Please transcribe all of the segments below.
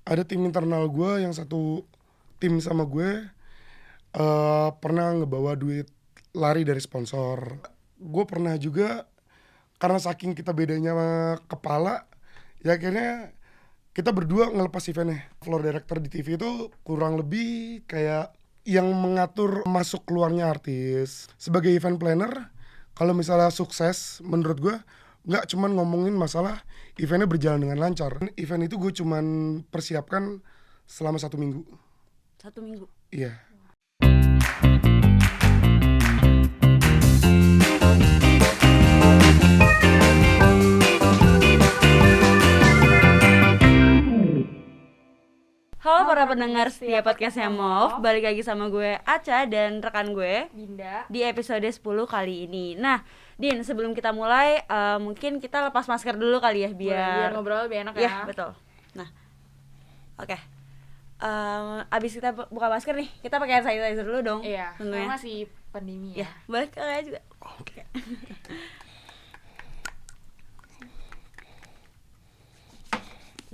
ada tim internal gue yang satu tim sama gue pernah ngebawa duit lari dari sponsor. Gue pernah juga karena saking kita bedanya sama kepala, ya akhirnya kita berdua ngelepas eventnya. Floor director di TV itu kurang lebih kayak yang mengatur masuk keluarnya artis. Sebagai event planner, kalau misalnya sukses, menurut gue nggak cuman ngomongin masalah eventnya berjalan dengan lancar. Event itu gue cuman persiapkan selama 1 minggu. 1 minggu? Iya. Halo para pendengar setia podcastnya MOV, balik lagi sama gue Aca dan rekan gue Dinda di episode 10 kali ini. Nah, Din, sebelum kita mulai, mungkin kita lepas masker dulu kali ya biar ngobrol lebih enak ya. Iya, betul. Nah, oke. Abis kita buka masker nih, kita pakai hand sanitizer dulu dong. Iya, tentunya. karena masih pandemi ya. Ya, boleh kalian juga. Oke.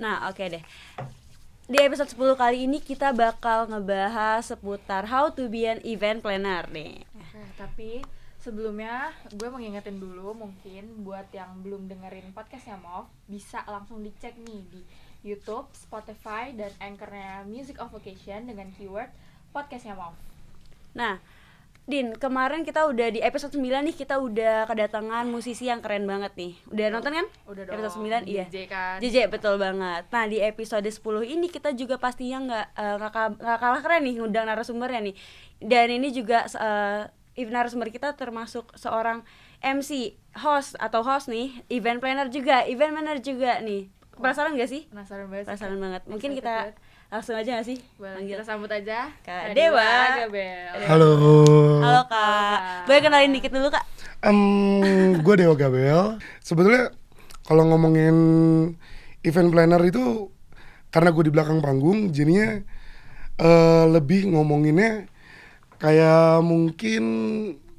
Nah, oke deh. Di episode 10 kali ini kita bakal ngebahas seputar how to be an event planner nih. Oke, tapi sebelumnya gue mau ngingetin dulu mungkin buat yang belum dengerin podcastnya MOV, bisa langsung dicek nih di YouTube, Spotify, dan Anchor-nya Music of Occasion dengan keyword podcastnya MOV. Nah, Din, kemarin kita udah di episode 9 nih, kita udah kedatangan musisi yang keren banget nih. Udah nonton kan? Udah dong. Episode 9, iya. JJ kan. JJ, betul banget. Nah, di episode 10 ini kita juga pastinya nggak kalah keren nih ngundang narasumbernya nih. Dan ini juga narasumber kita termasuk seorang MC, host nih, event planner juga, event manager juga nih. Penasaran gak sih? Penasaran banget. Penasaran banget. Mungkin kita langsung aja gak sih? Boleh, Lanjut. kita sambut aja Kak Dewa Gabel. Halo. Halo Kak. Boleh kenalin dikit dulu Kak? Gue Dewa Gabel. Sebetulnya kalau ngomongin event planner itu karena gue di belakang panggung, jadinya lebih ngomonginnya kayak mungkin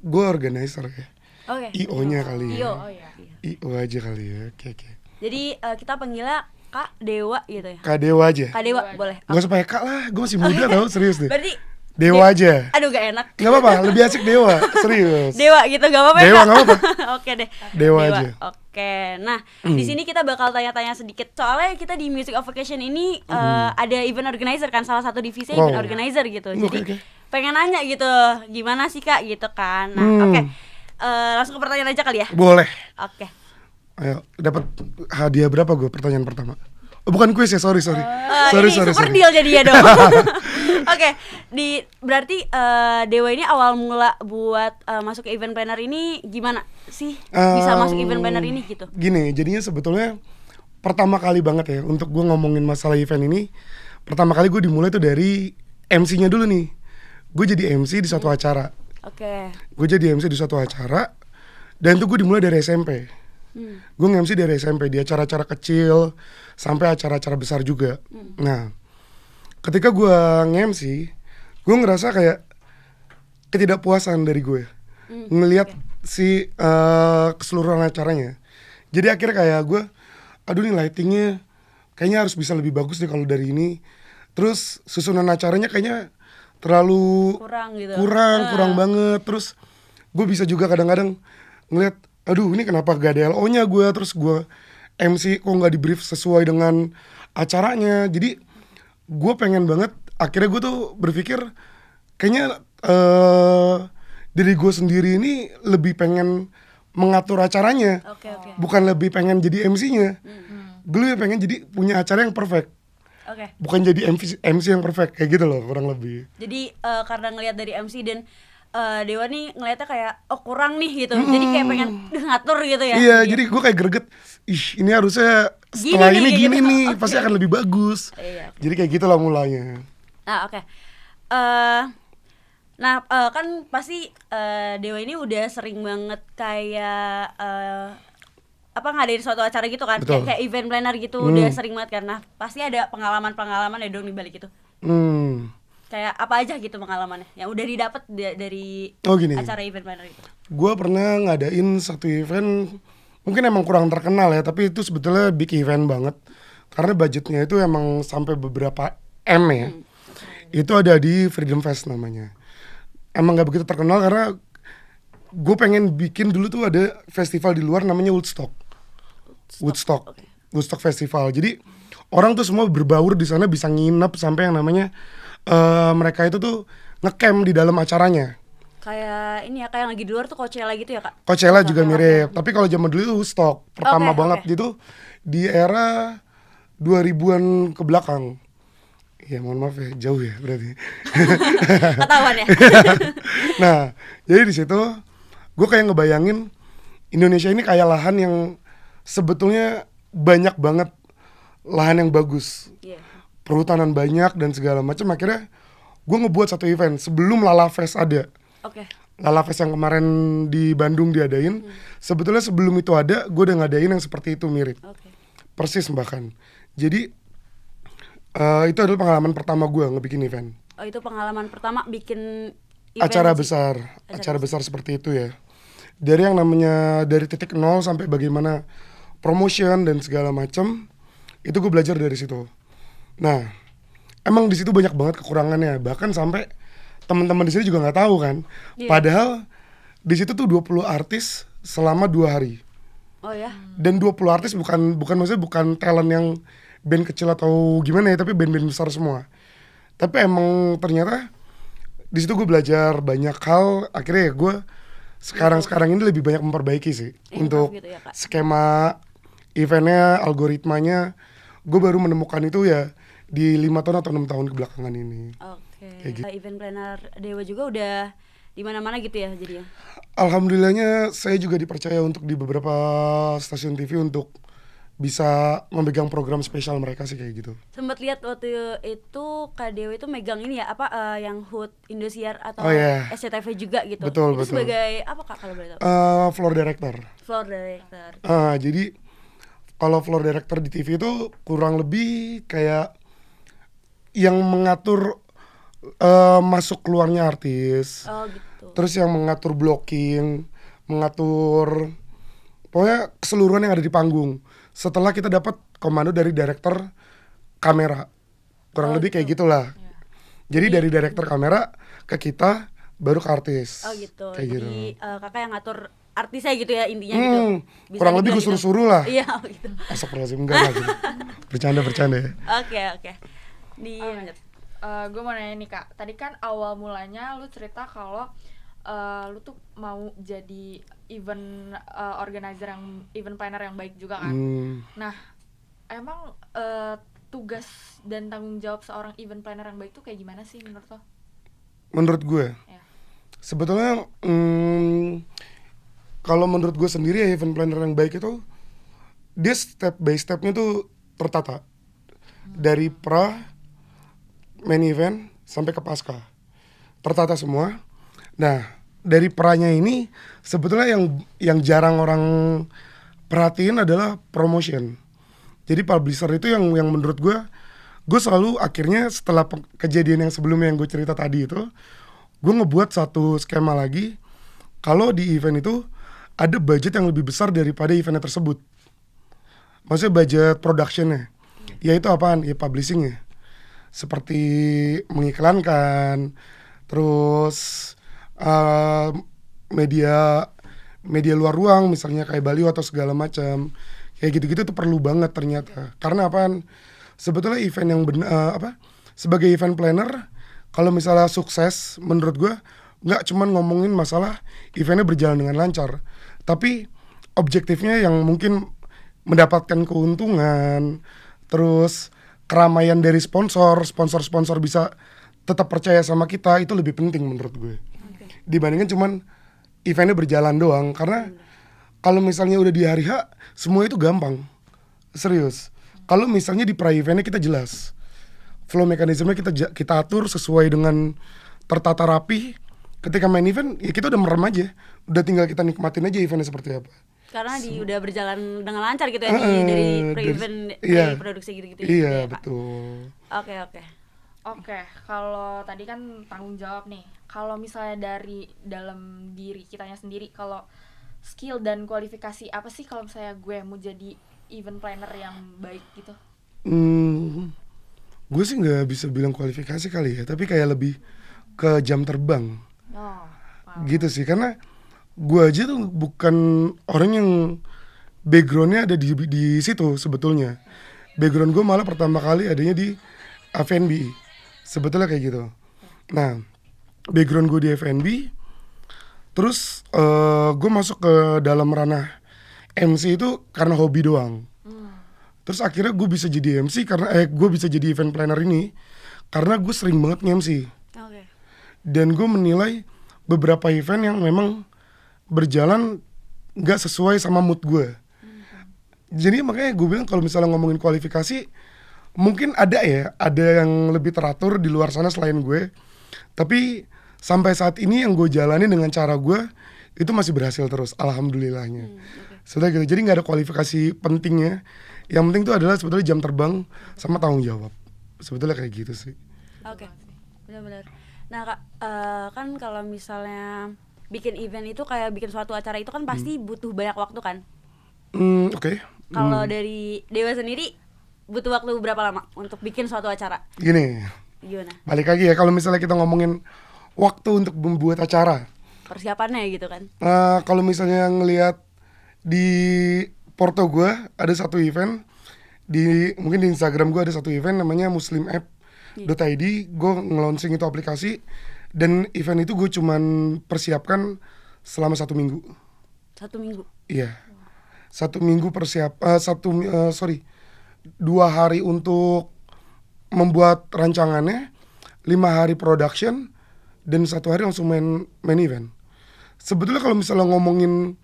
gue organizer ya. Oke. IO-nya kali ya. IO. Oh iya. IO aja kali ya. Oke. Jadi kita panggilnya Kak Dewa gitu ya. Kak Dewa aja. Kak Dewa boleh. Gak usah pakai Kak lah, gue masih muda tau, serius deh. Berarti Dewa aja. aduh gak enak. Gak apa-apa, lebih asik Dewa, serius. Dewa gitu gak apa-apa. Dewa ya, Kak? gak apa-apa. Oke deh. Dewa aja. Oke. Nah, di sini kita bakal tanya-tanya sedikit. Soalnya kita di Music of Occasion ini ada event organizer kan, salah satu divisi Wow. event organizer gitu. Jadi Oke. pengen nanya gitu, gimana sih Kak gitu kan. Nah, oke. Langsung ke pertanyaan aja kali ya. Boleh. Oke. Ayo, dapat hadiah berapa gue pertanyaan pertama? Oh, bukan kuis ya, sorry. Ini super deal jadinya dong. Oke, berarti Dewa ini awal mula buat masuk ke event planner ini gimana sih bisa masuk event planner ini gitu? Gini, jadinya sebetulnya pertama kali banget ya untuk gue ngomongin masalah event ini. Pertama kali gue dimulai tuh dari MC-nya dulu nih. Gue jadi MC di suatu acara. Oke. Gue jadi MC di suatu acara dan tuh gue dimulai dari SMP. Gue nge-MC dari SMP di acara-acara kecil sampai acara-acara besar juga. Nah, ketika gue nge-MC, gue ngerasa kayak ketidakpuasan dari gue ngelihat si keseluruhan acaranya. Jadi akhirnya kayak gue, aduh nih lightingnya kayaknya harus bisa lebih bagus deh kalau dari ini. Terus susunan acaranya kayaknya terlalu Kurang gitu. kurang banget. Terus gue bisa juga kadang-kadang ngeliat, aduh ini kenapa gak ada LO-nya gue. Terus gue MC kok gak di brief sesuai dengan acaranya. Jadi gue pengen banget, akhirnya gue tuh berpikir kayaknya diri gue sendiri ini lebih pengen mengatur acaranya. Oke. Bukan lebih pengen jadi MC-nya. Gue lebih pengen jadi punya acara yang perfect, Oke. bukan jadi MC yang perfect, kayak gitu loh kurang lebih. Jadi karena ngelihat dari MC dan Dewa nih ngelihatnya kayak oh kurang nih gitu. Jadi kayak pengen ngatur gitu ya. Iya, jadi gue kayak greget. Ih, ini harusnya setelah Gini ini nih, gini gitu. nih, Oke. pasti akan lebih bagus. Iya. Jadi kayak gitulah mulanya. Nah, oke. Kan pasti Dewa ini udah sering banget kayak ngadain suatu acara gitu kan, Betul. kayak event planner gitu, udah sering banget karena pasti ada pengalaman ya dong di balik itu. Kayak apa aja gitu pengalamannya yang udah didapat dari Oh gini, acara event planner itu. gue pernah ngadain satu event, mungkin emang kurang terkenal ya, tapi itu sebetulnya big event banget. karena budgetnya itu emang sampai beberapa M ya. Itu ada di Freedom Fest namanya. Emang nggak begitu terkenal karena gue pengen bikin dulu tuh ada festival di luar namanya Woodstock Oke. Woodstock Festival. Jadi orang tuh semua berbaur di sana, bisa nginep sampai yang namanya mereka itu tuh ngecamp di dalam acaranya. Kayak ini ya, kayak yang lagi di luar tuh Coachella gitu ya, Kak? Coachella juga mirip, tapi kalau zaman dulu itu Woodstock pertama Oke, banget oke. gitu di era 2000-an ke belakang. Ya mohon maaf ya, jauh ya berarti. Ketahuan ya? Nah, jadi di situ gue kayak ngebayangin Indonesia ini kayak lahan yang sebetulnya banyak banget lahan yang bagus, Iya. perhutanan banyak dan segala macam. Akhirnya gue ngebuat satu event sebelum Lala Fest ada. Oke. Lala Fest yang kemarin di Bandung diadain, sebetulnya sebelum itu ada, gue udah ngadain yang seperti itu mirip, Oke. persis bahkan. Jadi itu adalah pengalaman pertama gue ngebikin event. Oh, itu pengalaman pertama bikin event Acara sih? besar, acara besar seperti itu ya. Dari yang namanya dari titik nol sampai bagaimana promotion dan segala macam, itu gue belajar dari situ. Nah, emang di situ banyak banget kekurangannya, bahkan sampai teman-teman di sini juga nggak tahu kan. Iya. Padahal di situ tuh 20 artis selama 2 hari. Oh ya? Dan 20 artis bukan maksudnya bukan talent yang band kecil atau gimana ya, tapi band-band besar semua. Tapi emang ternyata di situ gue belajar banyak hal. Akhirnya ya gue sekarang ini lebih banyak memperbaiki sih untuk gitu ya, Kak? skema eventnya, algoritmanya. Gue baru menemukan itu ya di 5 tahun atau 6 tahun kebelakangan ini. Oke. Kayak gitu. Event planner Dewa juga udah di mana-mana gitu ya jadinya? Alhamdulillahnya saya juga dipercaya untuk di beberapa stasiun TV untuk bisa memegang program spesial mereka sih kayak gitu. Sempet lihat waktu itu Kak Dewa itu megang ini ya, apa yang HUT Indosiar atau Oh, iya. SCTV juga gitu. Betul, itu betul. sebagai apa, Kak, kalau boleh tahu? Floor director. Floor director. Jadi kalau floor director di TV itu kurang lebih kayak yang mengatur masuk keluarnya artis, Oh gitu. terus yang mengatur blocking, mengatur pokoknya keseluruhan yang ada di panggung. Setelah kita dapat komando dari director kamera, kurang lebih kayak gitulah. Jadi dari director kamera ke kita, baru ke artis. Oh gitu. Kayak gitu. Jadi kakak yang ngatur artisnya gitu ya intinya gitu. Bisa Kurang lebih dibilang gue suruh-suruh lah. Iya, oh gitu. Astagfirullahaladzim, enggak lah gitu. Bercanda ya. Oke. Lanjut. Gue mau nanya nih Kak, tadi kan awal mulanya lu cerita kalau lu tuh mau jadi event organizer yang event planner yang baik juga kan. Nah, emang tugas dan tanggung jawab seorang event planner yang baik tuh kayak gimana sih menurut lo? Menurut gue, Ya. sebetulnya kalau menurut gue sendiri ya, event planner yang baik itu dia step by stepnya tuh tertata. Dari pra, main event, sampai ke pasca. Tertata semua. Nah, dari pranya ini sebetulnya yang jarang orang perhatiin adalah promotion. Jadi publisher itu yang menurut gue selalu akhirnya setelah kejadian yang sebelumnya yang gue cerita tadi itu, gue ngebuat satu skema lagi. Kalau di event itu ada budget yang lebih besar daripada eventnya tersebut. Maksudnya budget productionnya. Yaitu apaan? Ya publishingnya. Seperti mengiklankan, terus media luar ruang misalnya kayak baliho atau segala macam. Kayak gitu-gitu tuh perlu banget ternyata. Karena apaan? Sebetulnya event yang sebagai event planner, kalau misalnya sukses menurut gue nggak cuman ngomongin masalah eventnya berjalan dengan lancar, tapi objektifnya yang mungkin mendapatkan keuntungan, terus keramaian dari sponsor bisa tetap percaya sama kita, itu lebih penting menurut gue. Dibandingkan cuman eventnya berjalan doang. Karena kalau misalnya udah di hari H, semua itu gampang. Serius. Kalau misalnya di pra-eventnya kita jelas, flow mekanismenya kita atur sesuai dengan tertata rapi. Ketika main event, ya kita udah merem aja. Udah tinggal kita nikmatin aja eventnya seperti apa. Karena udah berjalan dengan lancar gitu ya dari pre-event, iya, dari produksi gitu-gitu. Iya, ya, Kak? betul. Oke, kalau tadi kan tanggung jawab nih. Kalau misalnya dari dalam diri kitanya sendiri, kalau skill dan kualifikasi apa sih kalau misalnya gue mau jadi event planner yang baik gitu? Gue sih nggak bisa bilang kualifikasi kali ya, tapi kayak lebih ke jam terbang Oh, wow. gitu sih. Karena gue aja tuh bukan orang yang backgroundnya ada di situ sebetulnya. Background gue malah pertama kali adanya di F&B, sebetulnya kayak gitu. Nah, background gue di F&B, terus gue masuk ke dalam ranah MC itu karena hobi doang. Terus akhirnya gue bisa jadi MC karena gue bisa jadi event planner ini karena gue sering banget nge-MC. Oke. Dan gue menilai beberapa event yang memang berjalan nggak sesuai sama mood gue. Jadi makanya gue bilang kalau misalnya ngomongin kualifikasi, mungkin ada yang lebih teratur di luar sana selain gue. Tapi sampai saat ini yang gue jalani dengan cara gue itu masih berhasil terus, alhamdulillahnya. Sudah gitu, jadi nggak ada kualifikasi pentingnya. Yang penting itu adalah sebetulnya jam terbang sama tanggung jawab. Sebetulnya kayak gitu sih. Oke, benar-benar. Nah Kak, kan kalau misalnya bikin event itu kayak bikin suatu acara itu kan pasti butuh banyak waktu kan? Oke. Kalau dari Dewa sendiri butuh waktu berapa lama untuk bikin suatu acara? Gini, Gimana? balik lagi ya, kalau misalnya kita ngomongin waktu untuk membuat acara. Persiapannya gitu kan? Kalau misalnya ngelihat di porto gue ada satu event, mungkin di Instagram gue ada satu event namanya muslimapp.id. Gue nge-launching itu aplikasi, dan event itu gue cuman persiapkan selama 1 minggu. 1 minggu? Iya, 1 minggu 2 hari untuk membuat rancangannya, 5 hari production, dan 1 hari langsung main event. Sebetulnya kalau misalnya ngomongin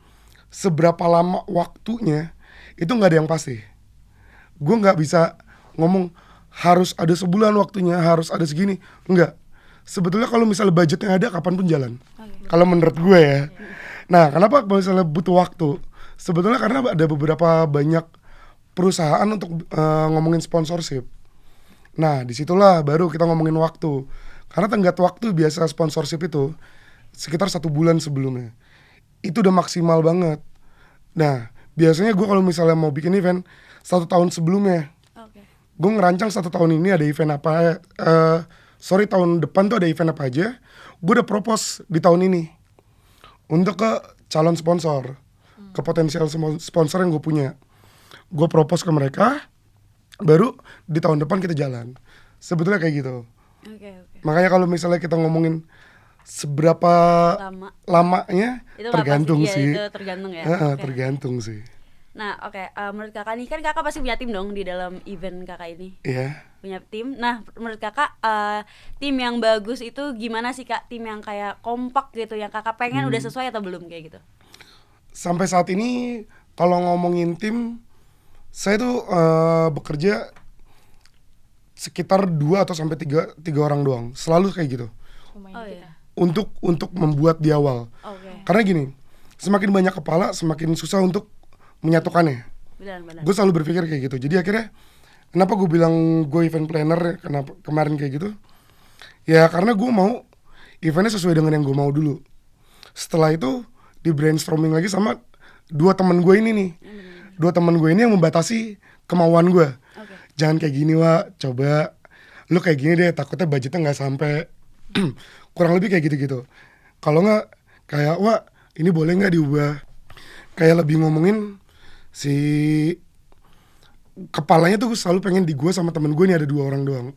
seberapa lama waktunya, itu nggak ada yang pasti. Gue nggak bisa ngomong harus ada sebulan waktunya, harus ada segini. Enggak. Sebetulnya kalau misalnya budgetnya ada, kapanpun jalan. Kalau menurut gue ya. Nah, kenapa kalau misalnya butuh waktu? Sebetulnya karena ada beberapa banyak perusahaan untuk ngomongin sponsorship. Nah, disitulah baru kita ngomongin waktu. Karena tenggat waktu biasa sponsorship itu sekitar 1 bulan sebelumnya. Itu udah maksimal banget. Nah, biasanya gue kalau misalnya mau bikin event 1 tahun sebelumnya, gue ngerancang 1 tahun ini ada event apa, tahun depan tuh ada event apa aja. Gue udah propose di tahun ini untuk ke calon sponsor, ke potensial sponsor yang gue punya. Gue propose ke mereka, baru di tahun depan kita jalan. Sebetulnya kayak gitu. Makanya kalau misalnya kita ngomongin seberapa lamanya, itu tergantung pasti, sih. itu tergantung ya. Tergantung sih. Nah, menurut kakak nih, kan kakak pasti punya tim dong di dalam event kakak ini. Iya. Punya tim. Nah, menurut kakak tim yang bagus itu gimana sih Kak? Tim yang kayak kompak gitu, yang kakak pengen udah sesuai atau belum kayak gitu? Sampai saat ini kalau ngomongin tim, saya tuh bekerja sekitar 2 atau sampai 3 orang doang. Selalu kayak gitu. Iya. Untuk membuat di awal. Karena gini, semakin banyak kepala semakin susah untuk menyatukannya. Benar. Gue selalu berpikir kayak gitu. Jadi akhirnya kenapa gue bilang gue event planner kenapa kemarin kayak gitu? Ya karena gue mau eventnya sesuai dengan yang gue mau dulu. Setelah itu di brainstorming lagi sama 2 teman gue ini nih. 2 teman gue ini yang membatasi kemauan gue. Jangan kayak gini, Wak, coba lu kayak gini deh, takutnya budgetnya nggak sampai. Kurang lebih kayak gitu-gitu. Kalau nggak kayak, Wak, ini boleh nggak diubah? Kayak lebih ngomongin si kepalanya tuh selalu pengen di gue sama temen gue nih ada 2 orang doang.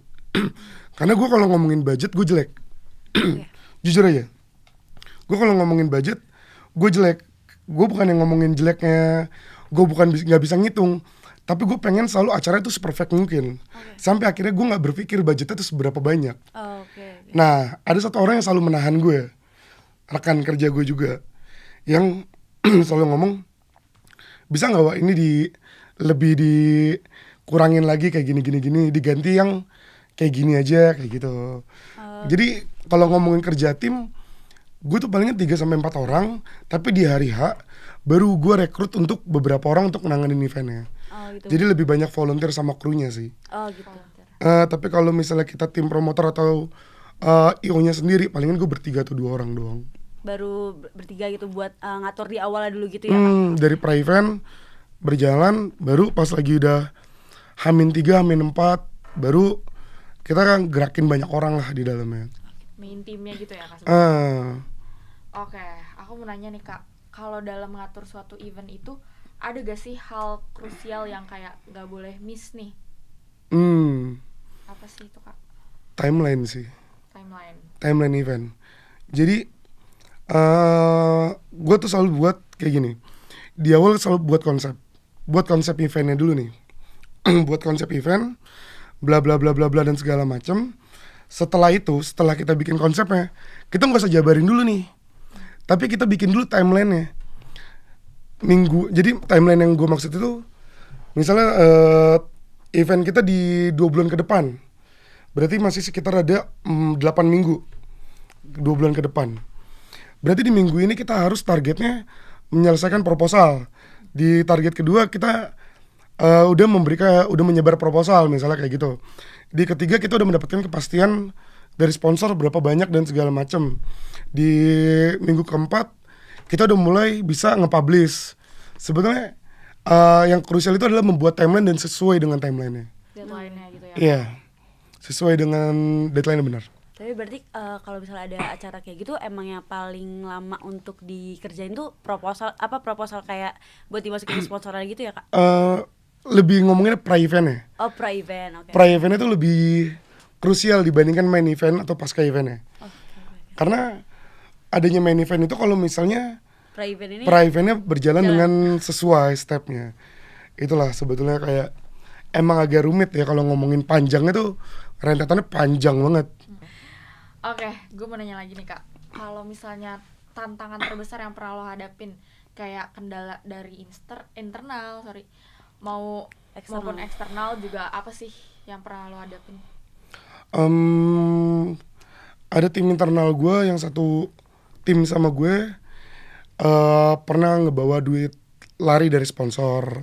Karena gue kalau ngomongin budget gue jelek. Jujur aja, gue kalau ngomongin budget gue jelek. Gue bukan yang ngomongin jeleknya, gue bukan nggak bisa ngitung, tapi gue pengen selalu acara itu seperfect mungkin. Sampai akhirnya gue nggak berpikir budgetnya itu seberapa banyak. Nah, ada 1 orang yang selalu menahan gue, rekan kerja gue juga, yang selalu ngomong, bisa nggak, Wak, ini lebih dikurangin lagi kayak gini, diganti yang kayak gini aja, kayak gitu. Jadi kalau ngomongin kerja tim, gue tuh palingnya 3-4 orang, tapi di hari H baru gue rekrut untuk beberapa orang untuk nanganin eventnya. Gitu. Jadi lebih banyak volunteer sama krunya sih. Gitu. Tapi kalau misalnya kita tim promotor atau IO-nya sendiri, palingan gue 3 atau 2 orang doang. Baru bertiga gitu buat ngatur di awalnya dulu gitu ya Kak? Dari pre-event berjalan, baru pas lagi udah H-3, H-4 baru kita kan gerakin banyak orang lah di dalamnya. Main timnya gitu ya Kak sebenarnya. Ah, Oke, aku mau nanya nih Kak, kalau dalam mengatur suatu event itu ada gak sih hal krusial yang kayak gak boleh miss nih? Apa sih itu Kak? timeline sih, Timeline. timeline event. Jadi gue tuh selalu buat kayak gini. Di awal selalu buat konsep eventnya dulu nih. Buat konsep event, bla bla bla bla bla dan segala macam. Setelah itu, setelah kita bikin konsepnya, kita nggak usah jabarin dulu nih. Tapi kita bikin dulu timelinenya. Jadi timeline yang gue maksud itu, misalnya event kita di 2 bulan ke depan, berarti masih sekitar ada 8 minggu, 2 bulan ke depan. Berarti di minggu ini kita harus targetnya menyelesaikan proposal. Di target kedua kita udah menyebar proposal misalnya kayak gitu. Di ketiga kita udah mendapatkan kepastian dari sponsor berapa banyak dan segala macam. Di minggu keempat kita udah mulai bisa nge-publish. Sebetulnya yang krusial itu adalah membuat timeline dan sesuai dengan timelinenya. Deadline-nya gitu ya. Iya, sesuai dengan deadline benar. Tapi berarti kalau misalnya ada acara kayak gitu emang yang paling lama untuk dikerjain tuh proposal kayak buat dimasukin sponsoran gitu ya Kak? Lebih ngomongnya pra-event ya. Oh, pra-event, oke. Pra-event itu lebih krusial dibandingkan main event atau pasca eventnya. Karena adanya main event itu kalau misalnya Pra-event ini pra-eventnya berjalan dengan sesuai stepnya. Itulah sebetulnya kayak emang agak rumit ya kalau ngomongin panjangnya tuh, rentetannya panjang banget. Oke, gue mau nanya lagi nih Kak. Kalau misalnya tantangan terbesar yang pernah lo hadapin, kayak kendala dari internal, maupun eksternal juga, apa sih yang pernah lo hadapin? Ada tim internal gue yang satu tim sama gue pernah ngebawa duit lari dari sponsor.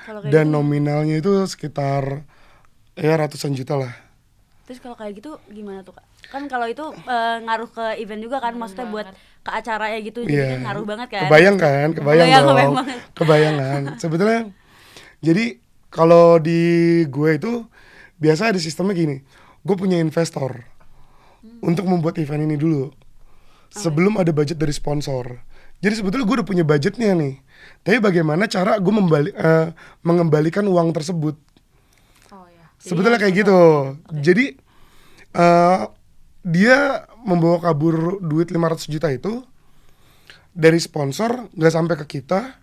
Kalau kayak Dan gitu, nominalnya itu sekitar ya ratusan juta lah. terus kalau kayak gitu gimana tuh Kak? Kan kalau itu ngaruh ke event juga kan, maksudnya buat ke acaranya gitu, jadi Iya. kan ngaruh banget kan. Kebayang kan? Kebayang dong. Kebayang banget. Kebayang kan? Sebetulnya jadi kalau di gue itu biasa ada sistemnya gini. Gue punya investor untuk membuat event ini dulu. Sebelum ada budget dari sponsor. Jadi sebetulnya gue udah punya budgetnya nih. Tapi bagaimana cara gue mengembalikan uang tersebut? Oh ya. Sebetulnya kayak gitu. Jadi dia membawa kabur duit 500 juta itu dari sponsor, nggak sampai ke kita.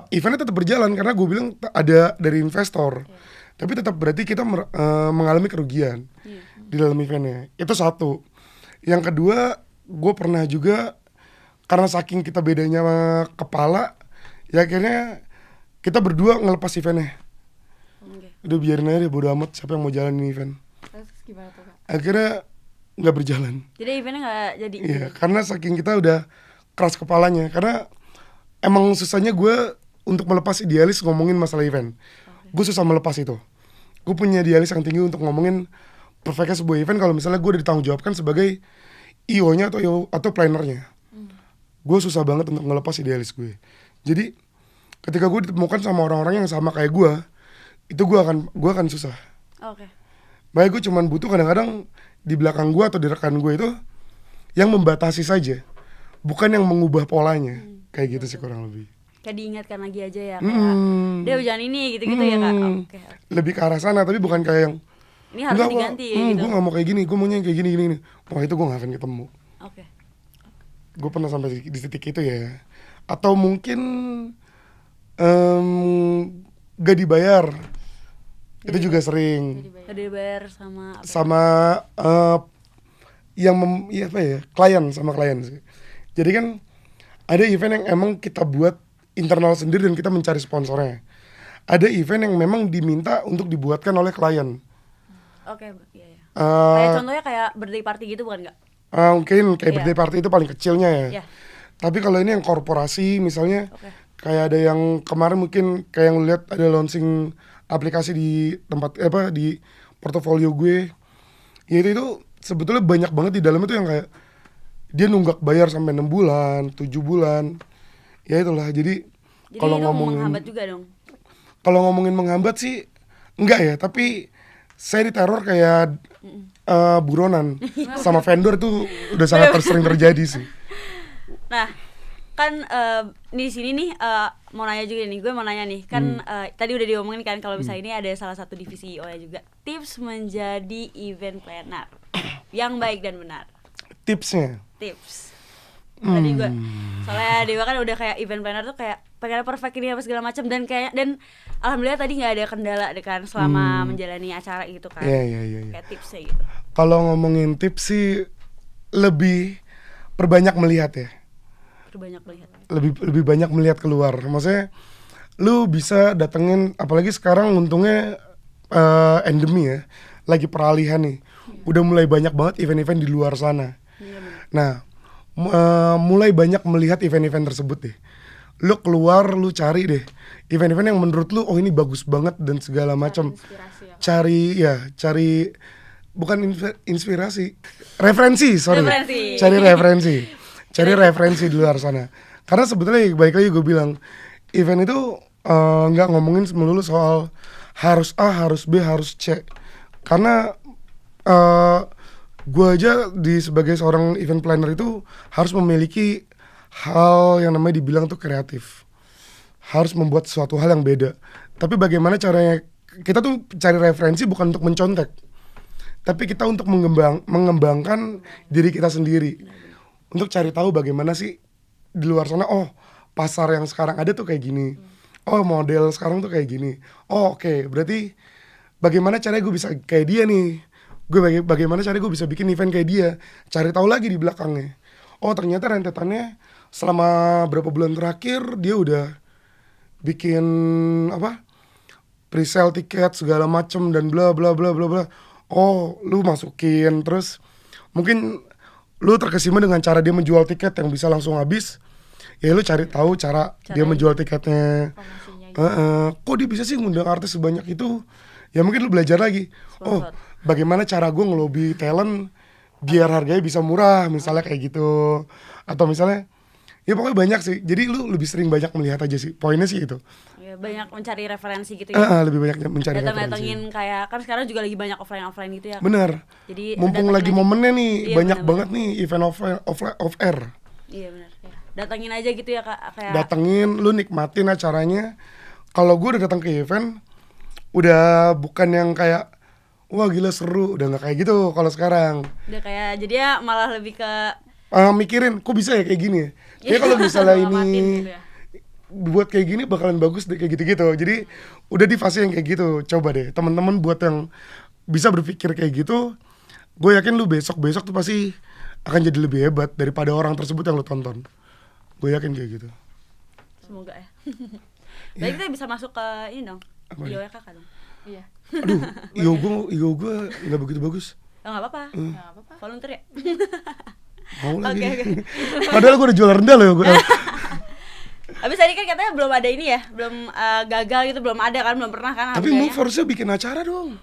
Eventnya tetap berjalan karena gue bilang ada dari investor. Tapi tetap berarti kita mengalami kerugian di dalam eventnya. Itu satu. Yang kedua, gue pernah juga karena saking kita bedanya sama kepala, ya akhirnya kita berdua ngelepas eventnya. Oke. Udah biarin aja deh, bodo amat siapa yang mau jalanin event. Terus gimana tuh Kak? Akhirnya nggak berjalan. Jadi eventnya nggak jadi. Iya, karena saking kita udah keras kepalanya. Karena emang susahnya gue untuk melepas idealis ngomongin masalah event. Gue susah melepas itu. Gue punya idealis yang tinggi untuk ngomongin perfectnya sebuah event kalau misalnya gue udah ditanggung jawabkan sebagai IO-nya atau planner-nya. Gue susah banget untuk ngelepas idealis gue. Jadi ketika gue ditemukan sama orang-orang yang sama kayak gue, itu gue akan susah. Oke. Baik, gue cuman butuh kadang-kadang di belakang gue atau di rekan gue itu yang membatasi saja, bukan yang mengubah polanya. Kayak gitu sih kurang lebih. Kayak diingatkan lagi aja ya kayak dia jangan ini gitu-gitu ya Kak. Oke. Lebih ke arah sana, tapi bukan kayak yang Ini harus diganti gitu. gue gak mau kayak gini, gue maunya yang kayak gini. Wah, itu gue gak akan ketemu. Oke. Gue pernah sampai di titik itu ya. Atau mungkin gak dibayar. Itu juga sering. Gak dibayar sama apa? Sama klien sih. Jadi kan ada event yang emang kita buat internal sendiri dan kita mencari sponsornya. Ada event yang memang diminta untuk dibuatkan oleh klien. Oke, iya ya. Kayak contohnya kayak birthday party gitu bukan nggak? Mungkin kayak Iya. birthday party itu paling kecilnya ya. Iya. Tapi kalau ini yang korporasi misalnya, Oke. kayak ada yang kemarin mungkin kayak yang lihat ada launching aplikasi di tempat di portofolio gue. Ya itu sebetulnya banyak banget di dalamnya tuh yang kayak dia nunggak bayar sampai 6 bulan, 7 bulan. Ya itulah. Jadi kalau itu ngomongin menghambat juga dong. Kalau ngomongin menghambat sih enggak ya, tapi saya diteror kayak buronan sama vendor tuh udah sangat sering terjadi sih. Nah, kan di sini nih mau nanya juga nih, gue mau nanya nih, kan tadi udah diomongin kan kalau misalnya ini ada salah satu divisi IO nya juga, tips menjadi event planner yang baik dan benar. Tipsnya? Tips. Tadi gue, soalnya Dewa kan udah kayak event planner tuh kayak pengen perfect ini apa segala macam, dan alhamdulillah tadi nggak ada kendala kan selama menjalani acara gitu kan. Iya. Kayak tipsnya gitu. Kalau ngomongin tips sih lebih perbanyak melihat ya. Banyak melihat. Lebih banyak melihat keluar. Maksudnya lu bisa datengin, apalagi sekarang untungnya endemi ya, lagi peralihan nih. Udah mulai banyak banget event-event di luar sana. Iya, Nah, mulai banyak melihat event-event tersebut deh. Lu keluar, lu cari deh event-event yang menurut lu oh ini bagus banget dan segala macam. Cari bukan inspirasi, referensi. Cari referensi di luar sana. Karena sebetulnya balik lagi gue bilang, event itu nggak ngomongin melulu soal harus A, harus B, harus C. Karena gue aja sebagai seorang event planner itu harus memiliki hal yang namanya dibilang tuh kreatif. Harus membuat sesuatu hal yang beda. Tapi bagaimana caranya, kita tuh cari referensi bukan untuk mencontek, tapi kita untuk mengembangkan diri kita sendiri. Untuk cari tahu bagaimana sih di luar sana, oh pasar yang sekarang ada tuh kayak gini. Oh model sekarang tuh kayak gini. Oh oke, berarti bagaimana caranya gue bisa kayak dia nih. Bagaimana caranya gue bisa bikin event kayak dia. Cari tahu lagi di belakangnya. Oh ternyata rentetannya selama berapa bulan terakhir dia udah bikin pre-sale tiket segala macem dan bla bla bla bla bla. Oh lu masukin, terus mungkin lu terkesima dengan cara dia menjual tiket yang bisa langsung habis. Ya lu cari tahu cara dia menjual tiketnya. Kok dia bisa sih ngundang artis sebanyak itu? Ya mungkin lu belajar lagi. Oh bagaimana cara gue ngelobi talent biar harganya bisa murah, misalnya kayak gitu. Atau misalnya ya pokoknya banyak sih. Jadi lu lebih sering banyak melihat aja sih. Poinnya sih itu. Ya, banyak mencari referensi gitu ya. Lebih banyak mencari datangin kayak kan sekarang juga lagi banyak offline gitu ya. Bener. Jadi mumpung lagi momennya nih, banyak banget nih event off air. Iya benar. Datangin aja gitu ya Kak, kayak datengin, lu nikmatin acaranya. Kalau gue udah datang ke event, udah bukan yang kayak wah gila seru, udah nggak kayak gitu kalau sekarang. Udah kayak jadi ya malah lebih ke mikirin kok bisa ya kayak gini ya. Jadi kalau misalnya ini gitu ya, buat kayak gini bakalan bagus deh kayak gitu-gitu. Jadi udah di fase yang kayak gitu. Coba deh teman-teman buat yang bisa berpikir kayak gitu, gue yakin lu besok tuh pasti akan jadi lebih hebat daripada orang tersebut yang lu tonton. Gue yakin kayak gitu. Semoga ya. Jadi kita bisa masuk ke ini dong. IO nya Kakak dong. Iya. Aduh, IO gue nggak begitu bagus. Nggak apa-apa. Volunteer ya. Mau lagi. Padahal gue udah jual rendah loh gue. Abis tadi kan katanya belum ada ini ya, belum gagal gitu, belum ada kan, belum pernah kan. Tapi Move harusnya bikin acara dong.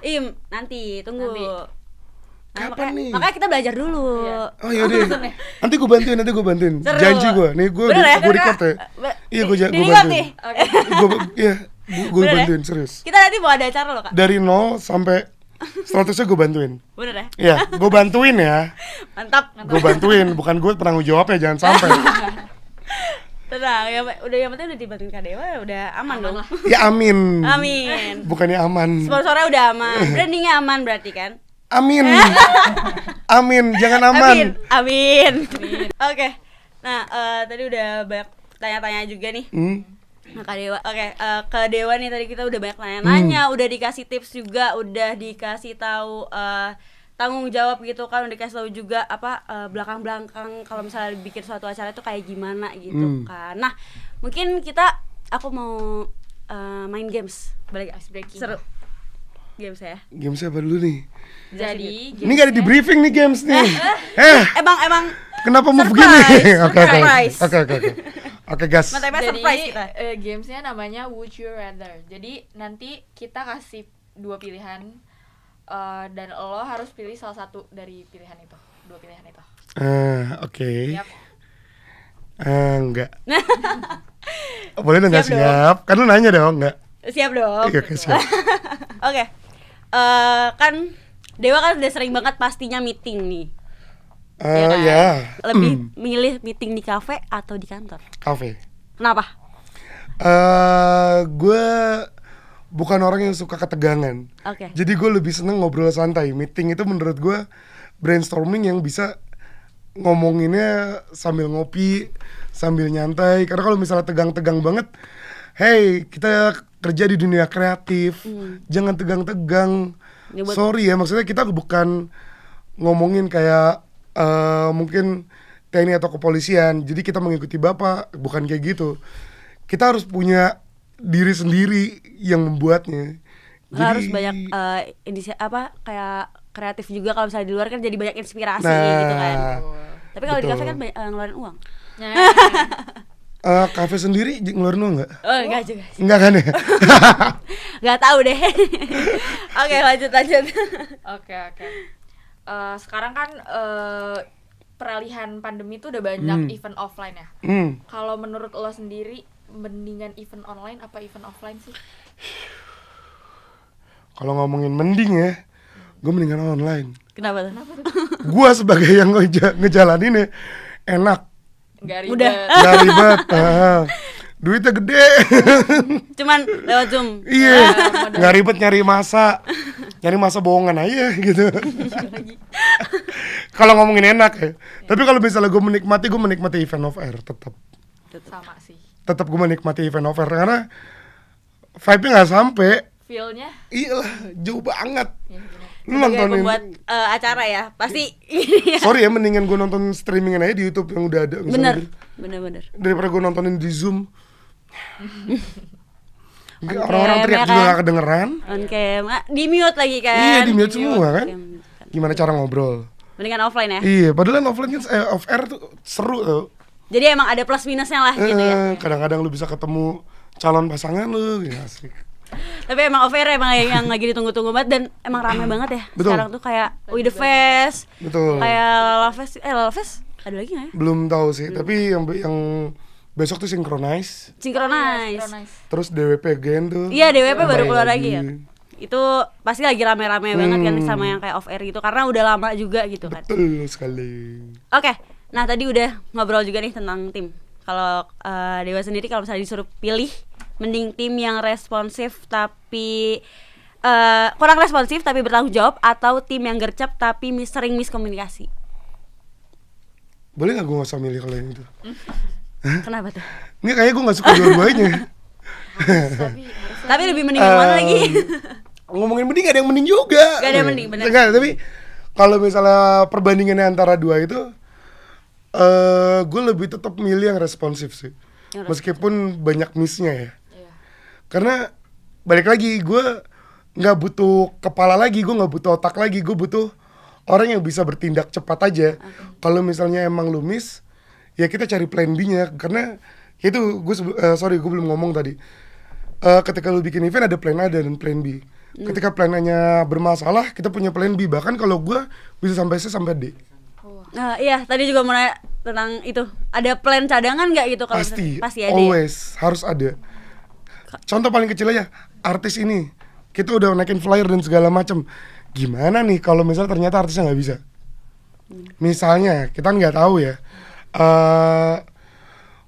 Nanti tunggu. Kapan nih? Makanya kita belajar dulu. Oh iya deh. Nanti gue bantuin. Seru. Janji gue. Nih gue record ya. Iya gue bantuin. Gue bantuin serius. Kita nanti mau ada acara loh Kak. Dari 0 sampai 100-nya gue bantuin. Bener ya? Iya, gue bantuin ya. Mantap. Gue bantuin, bukan gue penanggung jawabnya, jangan sampai. Tenang, yang penting udah dibantuin Kak Dewa, udah aman dong. Ya amin. Amin. Bukannya aman. Sponsornya udah aman, brandingnya aman berarti kan? Amin. Amin, jangan aman. Amin. Oke. Nah, tadi udah banyak tanya-tanya juga nih. Nah, Kak Dewa. Ke Dewa nih tadi kita udah banyak nanya-nanya, udah dikasih tips juga, udah dikasih tahu tanggung jawab gitu kan, udah dikasih tahu juga belakang-belakang kalau misalnya bikin suatu acara itu kayak gimana gitu kan. Nah, mungkin aku mau main games. Balik ice breaking. Seru. Games ya. Games apa dulu nih? Jadi ini gak ada di briefing nih games nih. Emang kenapa move gini? Oke, gas. Jadi gamesnya namanya Would You Rather. Jadi nanti kita kasih 2 pilihan dan lo harus pilih salah satu dari pilihan itu. 2 pilihan itu. Oke. Enggak. Boleh dong, siap. Kan lu nanya dong, enggak? Siap dong. Iya, oke, siap. Oke. Kan Dewa kan udah sering banget pastinya meeting nih. Ya kan? Ya. Lebih milih meeting di kafe atau di kantor? Kafe. Kenapa? Gue bukan orang yang suka ketegangan. Oke. Jadi gue lebih seneng ngobrol santai. Meeting itu menurut gue brainstorming yang bisa ngomonginnya sambil ngopi, sambil nyantai. Karena kalau misalnya tegang-tegang banget, hey, kita kerja di dunia kreatif, jangan tegang-tegang. Ya, buat- Sorry ya, maksudnya kita bukan ngomongin kayak mungkin TNI atau kepolisian. Jadi kita mengikuti bapak, bukan kayak gitu. Kita harus punya diri sendiri yang membuatnya. Harus banyak kayak kreatif juga. Kalau misalnya di luar kan jadi banyak inspirasi Nah, gitu kan. Tapi kalau di betul. kafe kan ngeluarin uang. Nah, Kafe sendiri ngeluarin uang nggak? Oh, enggak juga. Enggak kan ya? Enggak tahu deh. Oke, lanjut. oke. Sekarang kan peralihan pandemi tuh udah banyak event offline ya. Kalau menurut lo sendiri mendingan event online apa event offline sih? Kalau ngomongin mending ya, gue mendingan online. Kenapa tuh? Gue sebagai yang ngejalanin ya, enak, Nggak ribet. Udah. gak ribet, duitnya gede. Cuman lewat Zoom. Iya, nggak ribet nyari masa bohongan aja gitu. Kalau ngomongin enak ya, tapi kalau misalnya gue menikmati event off air, Sama sih. tetap gue menikmati event off air karena vibe-nya nggak sampai. Feel-nya Iyalah, jauh banget. ya bener. Lu Sebagai nontonin, pembuat acara ya, pasti sorry ya, mendingan gue nonton streamingan aja di YouTube yang udah ada. misalnya bener. daripada gue nontonin di Zoom. On Orang-orang cam, teriak ya juga kan? gak kedengeran. On cam, di mute lagi kan? Iya, di mute semua kan. Oke. Gimana cara ngobrol? Mendingan offline ya. Iya, padahal offline kan off air tuh seru tuh. Jadi emang ada plus minusnya lah gitu ya. Kadang-kadang lu bisa ketemu calon pasangan lu, ya asik. Tapi emang off air emang yang lagi ditunggu-tunggu banget dan emang rame banget ya. Betul. Sekarang tuh kayak We The Fest, Betul. kayak Lala Fest ada lagi nggak ya? Belum tahu sih, tapi yang besok tuh Synchronize, Synchronize. Synchronize. terus DWP Gen tuh. Iya, DWP baru Main keluar lagi ya. Itu pasti lagi rame-rame banget kan sama yang kayak off air gitu karena udah lama juga gitu kan. Betul sekali. Oke, nah tadi udah ngobrol juga nih tentang tim. Kalau Dewa sendiri kalau misalnya disuruh pilih, mending tim yang responsif tapi kurang responsif tapi bertanggung jawab atau tim yang gercep tapi sering miskomunikasi? Boleh gak gue gak usah milih kalau yang itu? Kenapa tuh? Nggak, kayaknya gue gak suka dua-duanya. Tapi Tapi lebih mending yang mana lagi? Ngomongin mending gak ada yang mending juga. Gak ada yang mending, bener. Enggak, tapi kalau misalnya perbandingannya antara dua itu, gue lebih tetap milih yang responsif sih. Yang Meskipun banyak miss-nya ya. Iya. Karena balik lagi, gue nggak butuh kepala lagi, gue nggak butuh otak lagi, gue butuh orang yang bisa bertindak cepat aja. Kalau misalnya emang lu miss, ya kita cari plan B-nya. Karena itu gue gue belum ngomong tadi. Ketika lu bikin event ada plan A dan plan B. Ketika plan A-nya bermasalah, kita punya plan B. Bahkan kalau gue bisa sampai C sampai D. Nah, iya, tadi juga mau nanya tentang itu. Ada plan cadangan nggak gitu kalau Pasti, misalnya? Pasti ada. Ya? always harus ada. Contoh paling kecil aja, artis ini kita udah naikin flyer dan segala macam. Gimana nih kalau misalnya ternyata artisnya nggak bisa? Misalnya kita nggak tahu ya.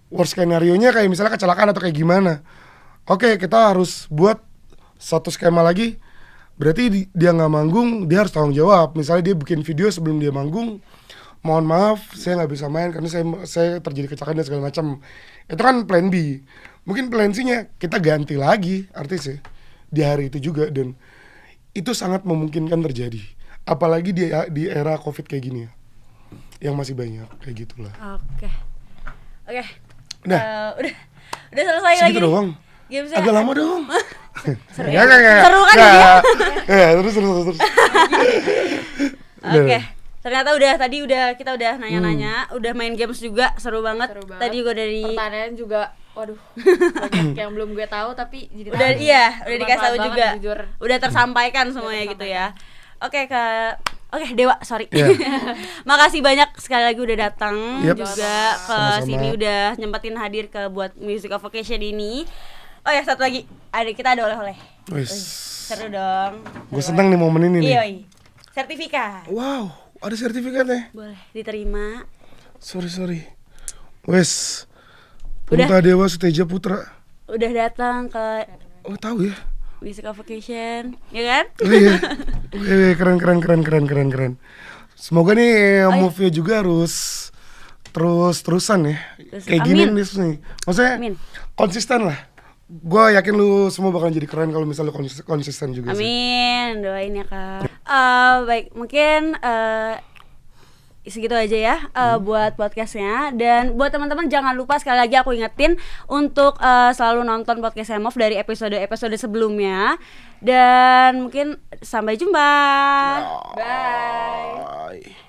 Worst skenario-nya kayak misalnya kecelakaan atau kayak gimana. Oke, kita harus buat satu skema lagi. Berarti dia nggak manggung, dia harus tanggung jawab. Misalnya dia bikin video sebelum dia manggung, mohon maaf, saya nggak bisa main karena saya terjadi kecelakaan dan segala macam. Itu kan plan B. Mungkin plan C-nya kita ganti lagi artisnya di hari itu juga, dan itu sangat memungkinkan terjadi. Apalagi di era COVID kayak gini ya, yang masih banyak kayak gitulah. Oke. Nah. Udah selesai lagi. Segitu nih. doang. Gamesnya. Agak lama dong. Seru Ya, ya? Seru kan dia? Ya, terus. Oke. Ternyata kita udah nanya-nanya, udah main games juga, seru banget. Seru banget. Tadi juga dari pertanyaan juga, waduh, banyak yang belum gue tahu tapi jadi udah tahu. udah dikasih tahu Bermanfaat juga. banget, jujur. Udah tersampaikan semuanya gitu ya. Oke, Dewa, sorry. Iya. Makasih banyak sekali lagi udah datang Yep. juga ke Sama-sama. sini, udah nyempetin hadir ke buat Music of Occasion ini. Oh ya, satu lagi. Kita ada oleh-oleh. Wis. Seru dong. Gue seneng nih momen ini nih. Iya. Sertifikat. Wow, ada sertifikatnya. Boleh diterima. Sorry. Wes. Udah. Punta Dewa Suteja Putra. Udah datang ke Oh, tahu ya? Music of Vocation, ya kan? Iya. Keren. Semoga nih movie-nya juga harus terusan ya. Kayak gini nih. Maksudnya Amin. konsisten lah. Gue yakin lu semua bakalan jadi keren kalau misalnya lu konsisten juga sih. Amin, doain ya Kak. Baik, mungkin segitu aja ya buat podcastnya. Dan buat teman-teman jangan lupa sekali lagi aku ingetin untuk selalu nonton podcast Emov dari episode sebelumnya. Dan mungkin sampai jumpa. Bye. Bye.